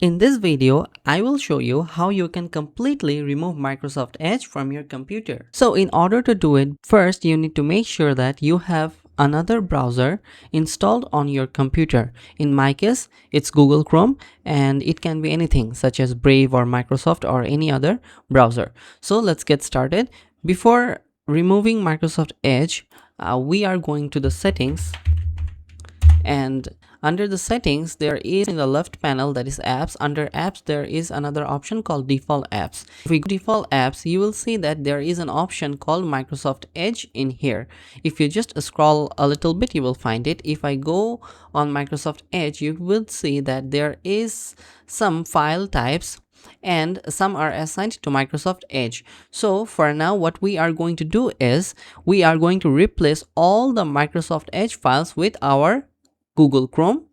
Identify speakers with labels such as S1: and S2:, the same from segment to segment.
S1: In this video, I will show you how you can completely remove Microsoft Edge from your computer. So in order to do it, first you need to make sure that you have another browser installed on your computer. In my case, it's Google Chrome, and it can be anything such as Brave or Microsoft or any other browser. So let's get started. Before removing Microsoft Edge, we are going to the settings, and under the settings there is in the left panel, that is apps. Under apps there is another option called default apps. If we go to default apps, you will see that there is an option called Microsoft Edge in here. If you just scroll a little bit, you will find it. If I go on Microsoft Edge, you will see that there is some file types and some are assigned to Microsoft Edge. So for now, what we are going to do is we are going to replace all the Microsoft Edge files with our Google Chrome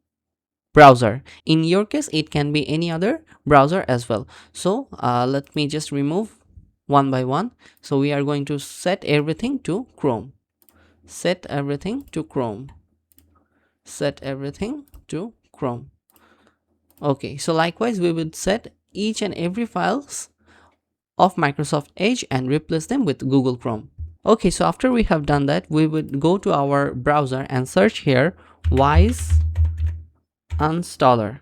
S1: browser. In your case, it can be any other browser as well. So let me just remove one by one. So we are going to set everything to Chrome. Set everything to Chrome. Set everything to Chrome. Okay, so likewise we would set each and every files of Microsoft Edge and replace them with Google Chrome. Okay, so after we have done that, we would go to our browser and search here Wise Installer.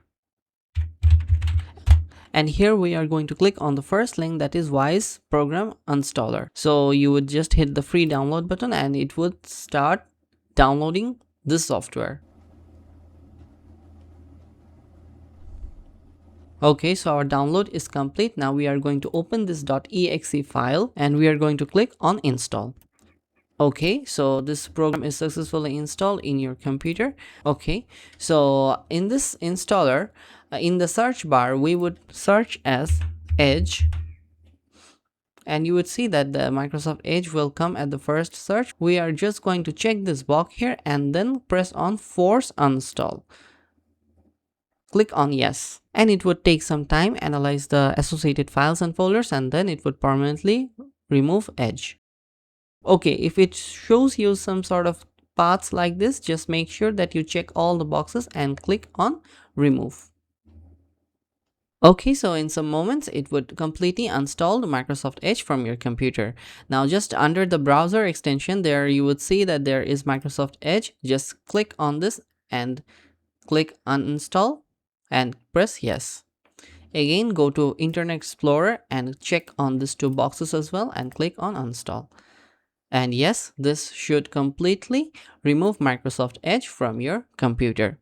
S1: And here we are going to click on the first link, that is Wise Program Installer. So you would just hit the free download button and it would start downloading this software. Okay, so our download is complete. Now we are going to open this .exe file and we are going to click on install. Okay, so this program is successfully installed in your computer. Okay, so in this installer, in the search bar, we would search as Edge, and you would see that the Microsoft Edge will come at the first search. We are just going to check this box here and then press on Force Uninstall. Click on yes, and it would take some time, analyze the associated files and folders, and then it would permanently remove Edge. Okay, if it shows you some sort of paths like this, just make sure that you check all the boxes and click on remove. Okay, so in some moments it would completely uninstall the Microsoft Edge from your computer. Now just under the browser extension there, you would see that there is Microsoft Edge. Just click on this and click uninstall and press yes. Again, go to Internet Explorer and check on these two boxes as well and click on uninstall. And yes, this should completely remove Microsoft Edge from your computer.